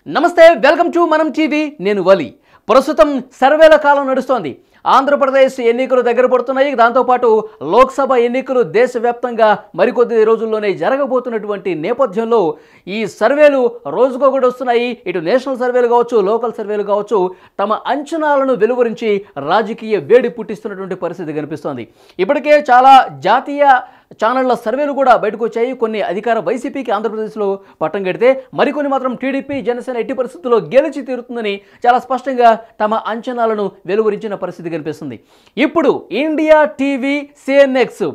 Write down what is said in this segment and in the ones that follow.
నమస్తే, welcome to మనం TV. నేను వలి. ప్రస్తుతం సర్వేల కాలం నడుస్తోంది. ఆంధ్రప్రదేశ్ ఎన్నికలు దగ్గర పడుతున్నాయి. దాంతోపాటు లోక్సభ ఎన్నికలు దేశవ్యాప్తంగా మరికొద్ది రోజుల్లోనే జరగబోతున్నటువంటి నేపథ్యంలో ఈ సర్వేలు రోజుకొకటి వస్తున్నాయి. ఇటు నేషనల్ సర్వేలు కావచ్చు, లోకల్ సర్వేలు కావచ్చు, తమ అంచనాలను వెలువరించి రాజకీయ వేడి పుట్టిస్తున్నటువంటి పరిస్థితి కనిపిస్తోంది. ఇప్పటికే చాలా జాతీయ ఛానళ్ల సర్వేలు కూడా బయటకు వచ్చాయి. కొన్ని అధికార వైసీపీకి ఆంధ్రప్రదేశ్లో పట్టం కడితే, మరికొన్ని మాత్రం టీడీపీ, జనసేన ఎట్టి పరిస్థితుల్లో గెలిచి తీరుతుందని చాలా స్పష్టంగా తమ అంచనాలను వెలువరించిన పరిస్థితి కనిపిస్తుంది. ఇప్పుడు ఇండియా టీవీ, సిఎన్ఎక్స్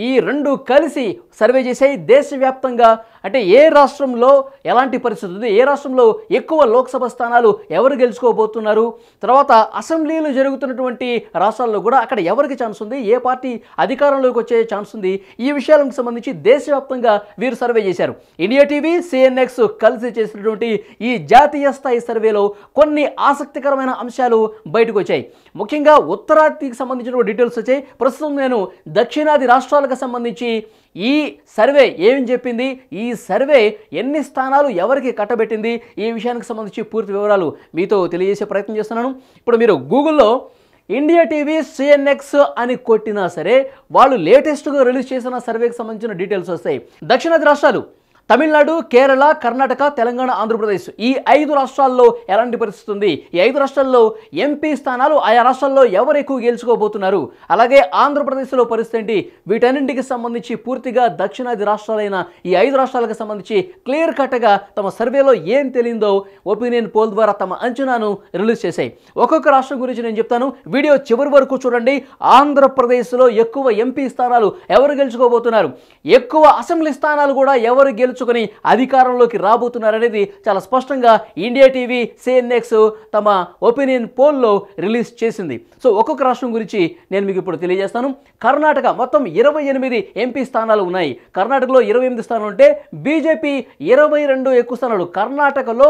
ఈ రెండు కలిసి సర్వే చేసాయి. దేశవ్యాప్తంగా అంటే ఏ రాష్ట్రంలో ఎలాంటి పరిస్థితి ఉంది, ఏ రాష్ట్రంలో ఎక్కువ లోక్సభ స్థానాలు ఎవరు గెలుచుకోబోతున్నారు, తర్వాత అసెంబ్లీలు జరుగుతున్నటువంటి రాష్ట్రాల్లో కూడా అక్కడ ఎవరికి ఛాన్స్ ఉంది, ఏ పార్టీ అధికారంలోకి వచ్చే ఛాన్స్ ఉంది, ఈ విషయాలకు సంబంధించి దేశవ్యాప్తంగా వీరు సర్వే చేశారు. ఇండియా టీవీ, సిఎన్ఎక్స్ కలిసి చేసినటువంటి ఈ జాతీయ స్థాయి సర్వేలో కొన్ని ఆసక్తికరమైన అంశాలు బయటకు వచ్చాయి. ముఖ్యంగా ఉత్తరాదికి సంబంధించిన డీటెయిల్స్ వచ్చాయి. ప్రస్తుతం నేను దక్షిణాది రాష్ట్రాలకు సంబంధించి ఈ సర్వే ఏమని చెప్పింది, ఈ సర్వే ఎన్ని స్థానాలు ఎవరికి కట్టబెట్టింది, ఈ విషయానికి సంబంధించి పూర్తి వివరాలు మీతో తెలియజేసే ప్రయత్నం చేస్తున్నాను. ఇప్పుడు మీరు గూగుల్లో ఇండియా టీవీ, సిఎన్ఎక్స్ అని కొట్టినా సరే వాళ్ళు లేటెస్ట్గా రిలీజ్ చేసిన సర్వేకి సంబంధించిన డీటెయిల్స్ వస్తాయి. దక్షిణాది రాష్ట్రాలు తమిళనాడు, కేరళ, కర్ణాటక, తెలంగాణ, ఆంధ్రప్రదేశ్ ఈ 5 రాష్ట్రాల్లో ఎలాంటి పరిస్థితి ఉంది, ఈ 5 రాష్ట్రాల్లో ఎంపీ స్థానాలు ఆయా రాష్ట్రాల్లో ఎవరు ఎక్కువ గెలుచుకోబోతున్నారు, అలాగే ఆంధ్రప్రదేశ్లో పరిస్థితి ఏంటి, వీటన్నింటికి సంబంధించి పూర్తిగా దక్షిణాది రాష్ట్రాలైన ఈ 5 రాష్ట్రాలకు సంబంధించి క్లియర్ కట్గా తమ సర్వేలో ఏం తెలియందో ఒపీనియన్ పోల్ ద్వారా తమ అంచనాను రిలీజ్ చేశాయి. ఒక్కొక్క రాష్ట్రం గురించి నేను చెప్తాను, వీడియో చివరి వరకు చూడండి. ఆంధ్రప్రదేశ్లో ఎక్కువ ఎంపీ స్థానాలు ఎవరు గెలుచుకోబోతున్నారు, ఎక్కువ అసెంబ్లీ స్థానాలు కూడా ఎవరు గెలుచుకొని అధికారంలోకి రాబోతున్నారనేది చాలా స్పష్టంగా ఇండియా టీవీ, సిఎన్ఎక్స్ తమ ఒపీనియన్ పోల్లో రిలీజ్ చేసింది. సో ఒక్కొక్క రాష్ట్రం గురించి నేను మీకు ఇప్పుడు తెలియజేస్తాను. కర్ణాటక మొత్తం 28 ఎంపీ స్థానాలు ఉన్నాయి. కర్ణాటకలో 28 స్థానాలు ఉంటే బీజేపీ 22 ఎక్కువ స్థానాలు. కర్ణాటకలో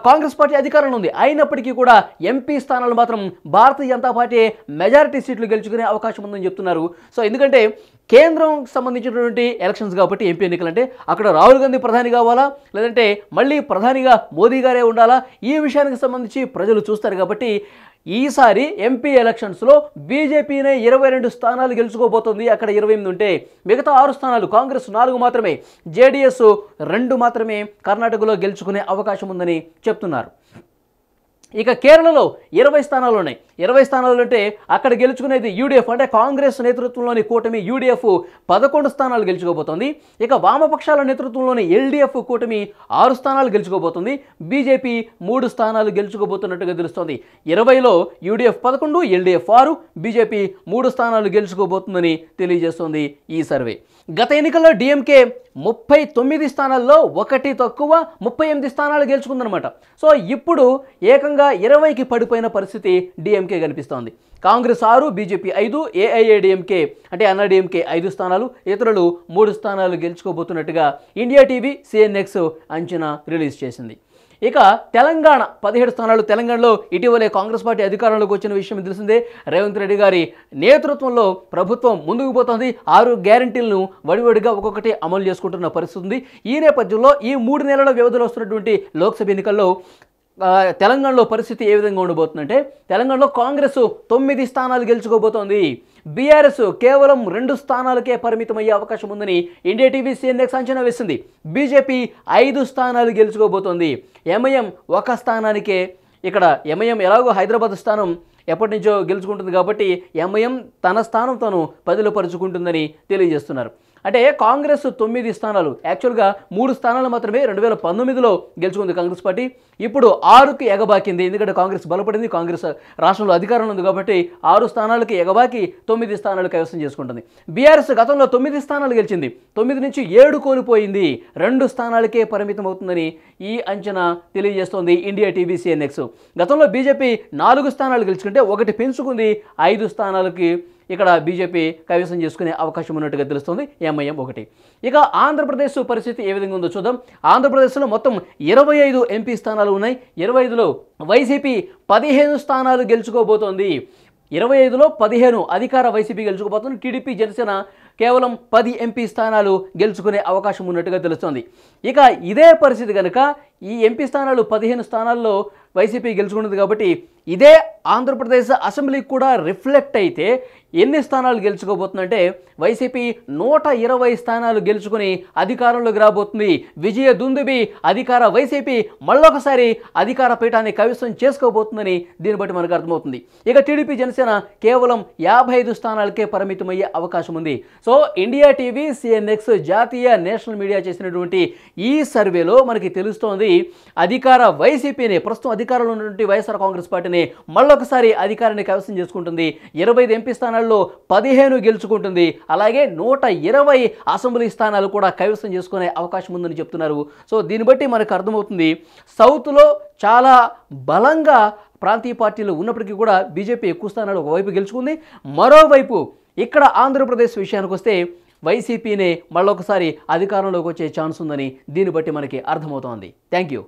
కాంగ్రెస్ పార్టీ అధికారంలో ఉంది. అయినప్పటికీ కూడా ఎంపీ స్థానాలు మాత్రం భారతీయ జనతా పార్టీ మెజారిటీ సీట్లు గెలుచుకునే అవకాశం ఉందని చెప్తున్నారు. సో ఎందుకంటే కేంద్రం సంబంధించినటువంటి ఎలక్షన్స్ కాబట్టి ఎంపీ ఎన్నికలంటే అక్కడ రాహుల్ గాంధీ ప్రధాని కావాలా, లేదంటే మళ్ళీ ప్రధానిగా మోదీ గారే ఉండాలా, ఈ విషయానికి సంబంధించి ప్రజలు చూస్తారు. కాబట్టి ఈసారి ఎంపీ ఎలక్షన్స్లో బీజేపీనే 22 స్థానాలు గెలుచుకోబోతుంది. అక్కడ 28 ఉంటే మిగతా 6 స్థానాలు కాంగ్రెస్ 4 మాత్రమే, జేడీఎస్ 2 మాత్రమే కర్ణాటకలో గెలుచుకునే అవకాశం ఉందని చెప్తున్నారు. ఇక కేరళలో 20 స్థానాలు ఉన్నాయి. 20 స్థానాలు అంటే అక్కడ గెలుచుకునేది యూడీఎఫ్ అంటే కాంగ్రెస్ నేతృత్వంలోని కూటమి యూడీఎఫ్ 11 స్థానాలు గెలుచుకోబోతోంది. ఇక వామపక్షాల నేతృత్వంలోని ఎల్డీఎఫ్ కూటమి 6 స్థానాలు గెలుచుకోబోతుంది. బీజేపీ 3 స్థానాలు గెలుచుకోబోతున్నట్టుగా తెలుస్తోంది. 20లో యూడీఎఫ్ 11, ఎల్డీఎఫ్ 6, బీజేపీ 3 స్థానాలు గెలుచుకోబోతుందని తెలియజేస్తోంది ఈ సర్వే. గత ఎన్నికల్లో డిఎంకే 39 స్థానాల్లో 1 తక్కువ 38 స్థానాలు గెలుచుకుందనమాట. సో ఇప్పుడు ఏకంగా 20కి పడిపోయిన పరిస్థితి డిఎంకే కనిపిస్తోంది. కాంగ్రెస్ 6, బీజేపీ 5, ఏఐఏడిఎంకే అంటే అన్నాడీఎంకే 5 స్థానాలు, ఇతరులు 3 స్థానాలు గెలుచుకోబోతున్నట్టుగా ఇండియా టీవీ, సిఎన్ఎక్స్ అంచనా రిలీజ్ చేసింది. ఇక తెలంగాణ 17 స్థానాలు. తెలంగాణలో ఇటీవలే కాంగ్రెస్ పార్టీ అధికారంలోకి వచ్చిన విషయం తెలిసిందే. రేవంత్ రెడ్డి గారి నేతృత్వంలో ప్రభుత్వం ముందుకు పోతుంది. 6 గ్యారంటీలను వడివడిగా ఒక్కొక్కటి అమలు చేసుకుంటున్న పరిస్థితి ఉంది. ఈ నేపథ్యంలో ఈ 3 నెలల వ్యవధిలో వస్తున్నటువంటి లోక్సభ ఎన్నికల్లో తెలంగాణలో పరిస్థితి ఏ విధంగా ఉండబోతుందంటే, తెలంగాణలో కాంగ్రెస్ 9 స్థానాలు గెలుచుకోబోతోంది. బీఆర్ఎస్ కేవలం 2 స్థానాలకే పరిమితమయ్యే అవకాశం ఉందని ఇండియా టీవీ, సిఎన్ఎక్స్ అంచనా వేసింది. బీజేపీ 5 స్థానాలు గెలుచుకోబోతోంది. ఎంఐఎం 1 స్థానానికే. ఇక్కడ ఎంఐఎం ఎలాగో హైదరాబాద్ స్థానం ఎప్పటి నుంచో గెలుచుకుంటుంది కాబట్టి ఎంఐఎం తన స్థానం తను పదిలపరుచుకుంటుందని తెలియజేస్తున్నారు. అంటే కాంగ్రెస్ 9 స్థానాలు, యాక్చువల్గా 3 స్థానాలు మాత్రమే 2019లో గెలుచుకుంది కాంగ్రెస్ పార్టీ. ఇప్పుడు 6కి ఎగబాకింది. ఎందుకంటే కాంగ్రెస్ బలపడింది, కాంగ్రెస్ రాష్ట్రంలో అధికారంలో ఉంది కాబట్టి 6 స్థానాలకి ఎగబాకి 9 స్థానాలు కైవసం చేసుకుంటుంది. బీఆర్ఎస్ గతంలో 9 స్థానాలు గెలిచింది, 9 నుంచి 7 కోల్పోయింది, 2 స్థానాలకే పరిమితం అవుతుందని ఈ అంచనా తెలియజేస్తోంది ఇండియా టీవీ, సిఎన్ఎక్స్. గతంలో బీజేపీ 4 స్థానాలు గెలుచుకుంటే 1 పెంచుకుంది, 5 స్థానాలకి ఇక్కడ బీజేపీ కైవసం చేసుకునే అవకాశం ఉన్నట్టుగా తెలుస్తుంది. ఎంఐఎం 1. ఇక ఆంధ్రప్రదేశ్ పరిస్థితి ఏ విధంగా ఉందో చూద్దాం. ఆంధ్రప్రదేశ్లో మొత్తం 25 ఎంపీ స్థానాలు ఉన్నాయి. 25లో వైసీపీ 15 స్థానాలు గెలుచుకోబోతోంది. 25లో 15 అధికార వైసీపీ గెలుచుకోబోతుంది. టీడీపీ, జనసేన కేవలం 10 ఎంపీ స్థానాలు గెలుచుకునే అవకాశం ఉన్నట్టుగా తెలుస్తోంది. ఇక ఇదే పరిస్థితి కనుక ఈ ఎంపీ స్థానాలు 15 స్థానాల్లో వైసీపీ గెలుచుకున్నది కాబట్టి ఇదే ఆంధ్రప్రదేశ్ అసెంబ్లీకి కూడా రిఫ్లెక్ట్ అయితే ఎన్ని స్థానాలు గెలుచుకోబోతుందంటే వైసీపీ 120 స్థానాలు గెలుచుకుని అధికారంలోకి రాబోతుంది. విజయ దుందుబి అధికార వైసీపీ మళ్ళొకసారి అధికార పీఠాన్ని కైవసం చేసుకోబోతుందని దీన్ని బట్టి మనకు అర్థమవుతుంది. ఇక టీడీపీ జనసేన కేవలం 55 స్థానాలకే పరిమితమయ్యే అవకాశం ఉంది. సో ఇండియా టీవీ, సిఎన్ఎక్స్, జాతీయ నేషనల్ మీడియా చేసినటువంటి ఈ సర్వేలో మనకి తెలుస్తోంది అధికార వైసీపీని, ప్రస్తుతం అధికారంలో ఉన్నటువంటి వైఎస్ఆర్ కాంగ్రెస్ పార్టీని మళ్ళొకసారి అధికారాన్ని కైవసం చేసుకుంటుంది. 25 ఎంపీ స్థానాల్లో 15 గెలుచుకుంటుంది. అలాగే 120 అసెంబ్లీ స్థానాలు కూడా కైవసం చేసుకునే అవకాశం ఉందని చెప్తున్నారు. సో దీన్ని బట్టి మనకు అర్థమవుతుంది సౌత్లో చాలా బలంగా ప్రాంతీయ పార్టీలు ఉన్నప్పటికీ కూడా బీజేపీ ఎక్కువ స్థానాలు ఒకవైపు గెలుచుకుంది. మరోవైపు ఇక్కడ ఆంధ్రప్రదేశ్ విషయానికి వస్తే వైసీపీనే మళ్ళొకసారి అధికారంలోకి వచ్చే ఛాన్స్ ఉందని దీన్ని బట్టి మనకి అర్థమవుతోంది. Thank you.